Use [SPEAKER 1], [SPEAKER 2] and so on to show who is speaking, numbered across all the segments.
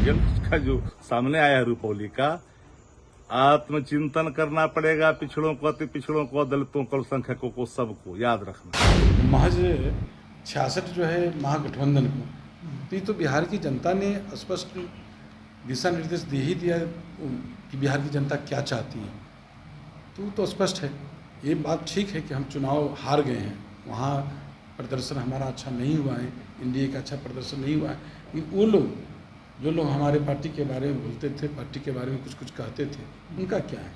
[SPEAKER 1] Result का जो सामने आया है रुपौली का, आत्मचिंतन करना पड़ेगा। पिछड़ों को, अति पिछड़ों को, दलितों को, अल्पसंख्यकों को, सबको याद रखना।
[SPEAKER 2] महज 66 जो है महागठबंधन को, तो ये तो बिहार की जनता ने स्पष्ट दिशा निर्देश दे ही दिया कि बिहार की जनता क्या चाहती है। तो स्पष्ट है। ये बात ठीक है कि हम चुनाव हार गए हैं, वहाँ प्रदर्शन हमारा अच्छा नहीं हुआ है, एनडीए का अच्छा प्रदर्शन नहीं हुआ है। लेकिन वो लोग जो लोग हमारे पार्टी के बारे में बोलते थे, पार्टी के बारे में कुछ कुछ कहते थे, उनका क्या है?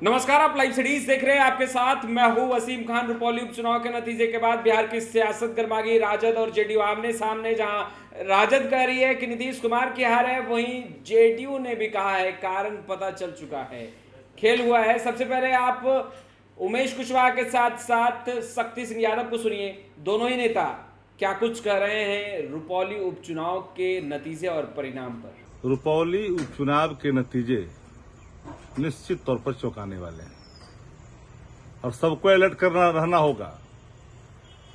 [SPEAKER 3] नमस्कार, आप लाइव सिटीज देख रहे हैं। आपके साथ मैं हूं वसीम खान। रुपौली उपचुनाव के नतीजे के बाद बिहार की सियासत गर्मा गई। राजद और जेडीयू आमने सामने। जहां राजद कह रही है कि नीतीश कुमार की हार है, वहीं जेडीयू ने भी कहा है कारण पता चल चुका है, खेल हुआ है। सबसे पहले आप उमेश कुशवाहा के साथ साथ शक्ति सिंह यादव को सुनिए। दोनों ही नेता क्या कुछ कह रहे हैं रुपौली उपचुनाव के नतीजे और परिणाम पर।
[SPEAKER 1] रुपौली उपचुनाव के नतीजे निश्चित तौर पर चौंकाने वाले हैं और सबको अलर्ट करना रहना होगा।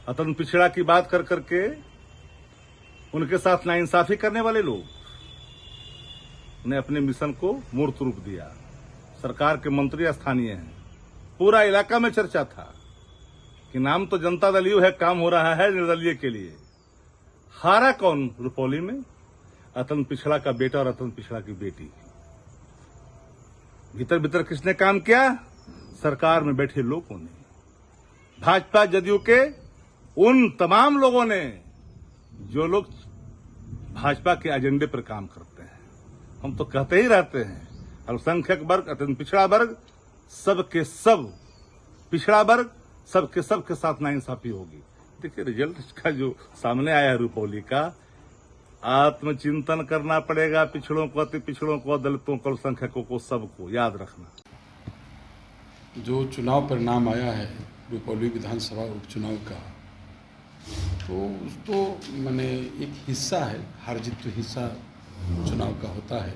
[SPEAKER 1] अतन पिछड़ा की बात कर करके उनके साथ नाइंसाफी करने वाले लोग ने अपने मिशन को मूर्त रूप दिया। सरकार के मंत्री स्थानीय हैं, पूरा इलाका में चर्चा था कि नाम तो जनता दल यू है, काम हो रहा है निर्दलीय के लिए। हारा कौन रुपौली में? अतन पिछड़ा का बेटा और अतन पिछड़ा की बेटी। भीतर भीतर किसने काम किया? सरकार में बैठे लोगों ने, भाजपा जदयू के उन तमाम लोगों ने जो लोग भाजपा के एजेंडे पर काम करते हैं। हम तो कहते ही रहते हैं, अल्पसंख्यक वर्ग, अत्यंत पिछड़ा वर्ग, सबके सब पिछड़ा वर्ग, सबके सब के साथ नाइंसाफी होगी। देखिए, रिजल्ट का जो सामने आया है रुपौली का, आत्मचिंतन करना पड़ेगा। पिछड़ों को, अति पिछड़ों को, दलितों को, अल्पसंख्यकों को, सबको याद रखना।
[SPEAKER 2] जो चुनाव परिणाम आया है रुपौली विधानसभा उपचुनाव का, तो माने एक हिस्सा है, हार जीत तो हिस्सा चुनाव का होता है।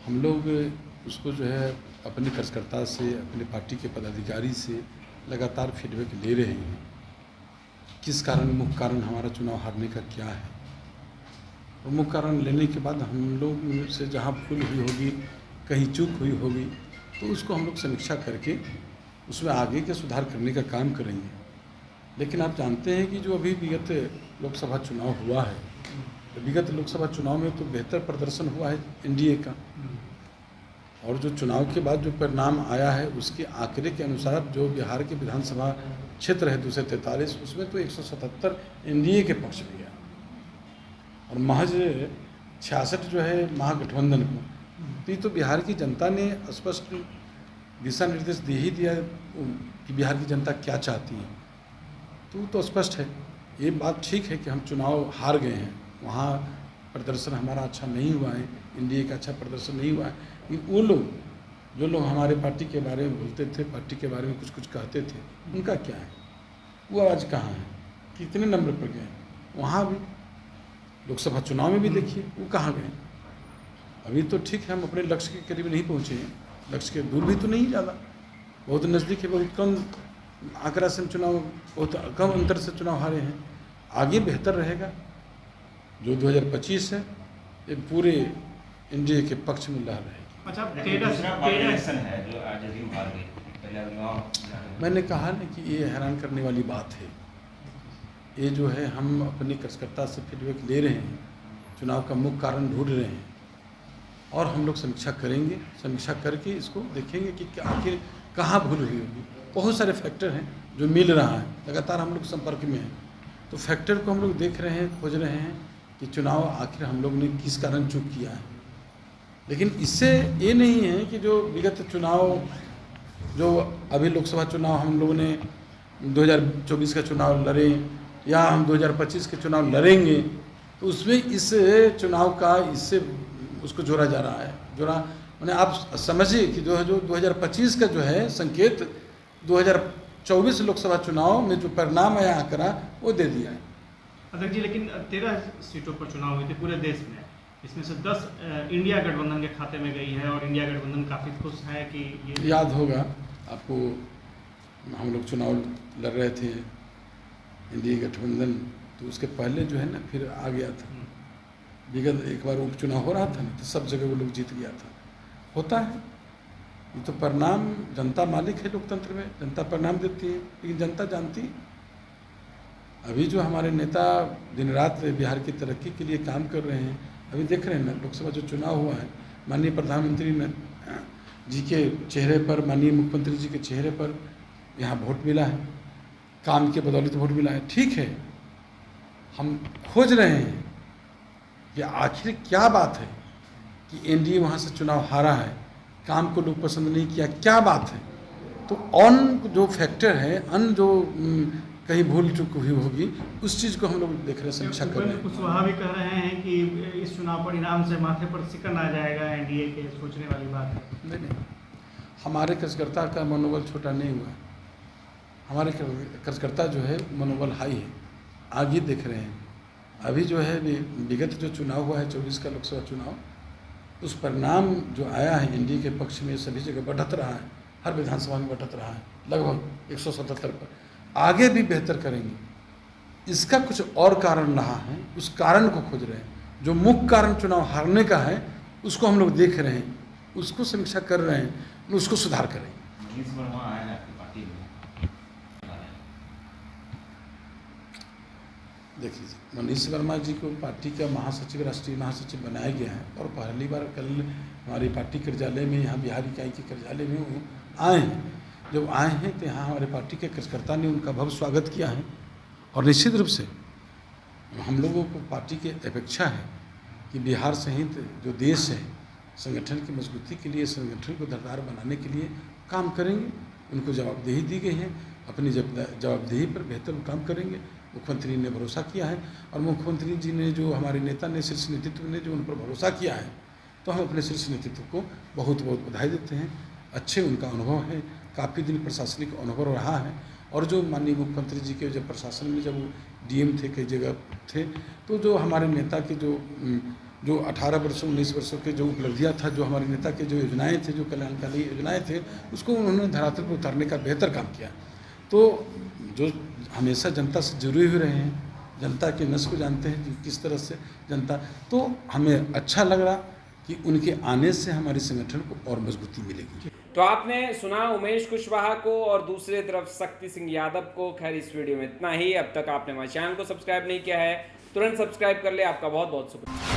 [SPEAKER 2] हम लोग उसको जो है अपने कार्यकर्ता से, अपने पार्टी के पदाधिकारी से लगातार फीडबैक ले रहे हैं। किस कारण, मुख्य कारण हमारा चुनाव हारने का क्या है, और मुख्य कारण लेने के बाद हम लोग से जहाँ भूल हुई होगी, कहीं चूक हुई होगी, तो उसको हम लोग समीक्षा करके उसमें आगे के सुधार करने का काम करेंगे। लेकिन आप जानते हैं कि जो अभी विगत लोकसभा चुनाव हुआ है, तो विगत लोकसभा चुनाव में तो बेहतर प्रदर्शन हुआ है एनडीए का, और जो चुनाव के बाद जो परिणाम आया है उसके आंकड़े के अनुसार जो बिहार के विधानसभा क्षेत्र है 243, उसमें तो 177 एनडीए के पक्ष में गया, और महज 66 जो है महागठबंधन को, तो ये तो बिहार की जनता ने स्पष्ट दिशा निर्देश दे ही दिया कि बिहार की जनता क्या चाहती है। तो स्पष्ट है। ये बात ठीक है कि हम चुनाव हार गए हैं, वहाँ प्रदर्शन हमारा अच्छा नहीं हुआ है, एनडीए का अच्छा प्रदर्शन नहीं हुआ है। लेकिन वो लोग जो लोग हमारे पार्टी के बारे में बोलते थे, पार्टी के बारे में कुछ कुछ कहते थे, उनका क्या है? वो आज कहाँ है? कितने नंबर पर गए? वहाँ भी लोकसभा चुनाव में भी देखिए वो कहाँ गए। अभी तो ठीक है, हम अपने लक्ष्य के करीब नहीं पहुँचे हैं, लक्ष्य के दूर भी तो नहीं ज़्यादा, बहुत नज़दीक है, बहुत कम आंकड़ा से चुनाव, बहुत कम अंतर से चुनाव हारे हैं। आगे बेहतर रहेगा। जो 2025 है ये पूरे एनडीए के पक्ष में लहर रहेगी।
[SPEAKER 4] अच्छा,
[SPEAKER 2] मैंने कहा ना कि ये हैरान करने वाली बात है। ये जो है हम अपने कार्यकर्ता से फीडबैक ले रहे हैं, चुनाव का मुख्य कारण ढूंढ रहे हैं, और हम लोग समीक्षा करेंगे। समीक्षा करके इसको देखेंगे कि आखिर कहाँ भूल हुई होगी। बहुत सारे फैक्टर हैं जो मिल रहा है, लगातार हम लोग संपर्क में हैं, तो फैक्टर को हम लोग देख रहे हैं, खोज रहे हैं कि चुनाव आखिर हम लोग ने किस कारण चूक किया है। लेकिन इससे ये नहीं है कि जो विगत चुनाव, जो अभी लोकसभा चुनाव हम लोगों ने 2024 का चुनाव लड़े या हम 2025 के चुनाव लड़ेंगे, तो उसमें इस चुनाव का इससे उसको जोड़ा जा रहा है। जोड़ा मैंने आप समझिए कि जो 2025 का जो है संकेत 2024 लोकसभा चुनाव में जो परिणाम आया आंकड़ा वो दे दिया है।
[SPEAKER 4] अध्यक्ष जी, लेकिन 13 सीटों पर चुनाव हुए थे पूरे देश में, इसमें से 10 इंडिया गठबंधन के खाते में गई है, और इंडिया गठबंधन काफ़ी खुश है कि ये
[SPEAKER 2] याद होगा आपको, हम लोग चुनाव लड़ रहे थे इंडिया गठबंधन, तो उसके पहले जो है ना फिर आ गया था विगत एक बार उपचुनाव हो रहा था ना, तो सब जगह वो लोग जीत गया था। होता है, ये तो परिणाम, जनता मालिक है लोकतंत्र में, जनता परिणाम देती है, लेकिन जनता जानती है। अभी जो हमारे नेता दिन रात बिहार की तरक्की के लिए काम कर रहे हैं, अभी देख रहे हैं ना, लोकसभा जो चुनाव हुआ है, माननीय प्रधानमंत्री जी के चेहरे पर, माननीय मुख्यमंत्री जी के चेहरे पर यहाँ वोट मिला है, काम के बदौलत वोट मिला है। ठीक है, हम खोज रहे हैं कि आखिर क्या बात है कि एनडीए वहाँ से चुनाव हारा है, काम को लोग पसंद नहीं किया, क्या बात है। तो ऑन जो फैक्टर है, अन जो कहीं भूल चूक हुई होगी, उस चीज़ को हम लोग देख रहे, समीक्षा कर रहे हैं।
[SPEAKER 4] कुशवाहा भी कह रहे हैं कि इस चुनाव परिणाम से माथे पर सिकन आ जाएगा, एनडीए के, सोचने वाली बात है।
[SPEAKER 2] नहीं, हमारे कार्यकर्ता का मनोबल छोटा नहीं हुआ, हमारे कार्यकर्ता जो है मनोबल हाई है, आगे देख रहे हैं। अभी जो है विगत जो चुनाव हुआ है 24 का लोकसभा चुनाव, उस परिणाम जो आया है एनडीए के पक्ष में, सभी जगह बढ़त रहा है, हर विधानसभा में बढ़त रहा है, लगभग 177 पर। आगे भी बेहतर करेंगे। इसका कुछ और कारण रहा है, उस कारण को खोज रहे हैं। जो मुख्य कारण चुनाव हारने का है, उसको हम लोग देख रहे हैं, उसको समीक्षा कर रहे हैं, उसको सुधार करेंगे।
[SPEAKER 5] मनीष वर्मा आए हैं आपकी पार्टी में,
[SPEAKER 2] देख लीजिए, मनीष वर्मा जी को पार्टी का महासचिव, राष्ट्रीय महासचिव बनाया गया है, और पहली बार कल हमारी पार्टी कार्यालय में, यहाँ बिहार इकाई के कार्यालय में वो आए हैं। जब आए हैं तो यहाँ हमारे पार्टी के कार्यकर्ता ने उनका भव्य स्वागत किया है, और निश्चित रूप से हम लोगों को पार्टी की अपेक्षा है कि बिहार सहित जो देश है, संगठन की मजबूती के लिए, संगठन को धारदार बनाने के लिए काम करेंगे। उनको जवाबदेही दी गई है, अपनी जवाबदेही पर बेहतर काम करेंगे। मुख्यमंत्री ने भरोसा किया है, और मुख्यमंत्री जी ने, जो हमारे नेता ने, शीर्ष नेतृत्व ने जो उन पर भरोसा किया है, तो हम अपने शीर्ष नेतृत्व को बहुत बहुत बधाई देते हैं। अच्छे उनका अनुभव है, काफ़ी दिन प्रशासनिक अनुभव रहा है, और जो माननीय मुख्यमंत्री जी के जब प्रशासन में जब वो डीएम थे, कई जगह थे, तो जो हमारे नेता के जो 18 वर्षों 19 वर्षों के जो उपलब्धियाँ था, जो हमारे नेता के जो योजनाएं थे, जो कल्याणकारी योजनाएं थे, उसको उन्होंने धरातल पर उतारने का बेहतर काम किया। तो जो हमेशा जनता से जुड़े हुए रहे हैं, जनता के नस को जानते हैं कि किस तरह से जनता, तो हमें अच्छा लग रहा कि उनके आने से हमारे संगठन को और मजबूती मिलेगी।
[SPEAKER 3] तो आपने सुना उमेश कुशवाहा को और दूसरी तरफ शक्ति सिंह यादव को। खैर, इस वीडियो में इतना ही। अब तक आपने हमारे चैनल को सब्सक्राइब नहीं किया है, तुरंत सब्सक्राइब कर ले। आपका बहुत बहुत शुक्रिया।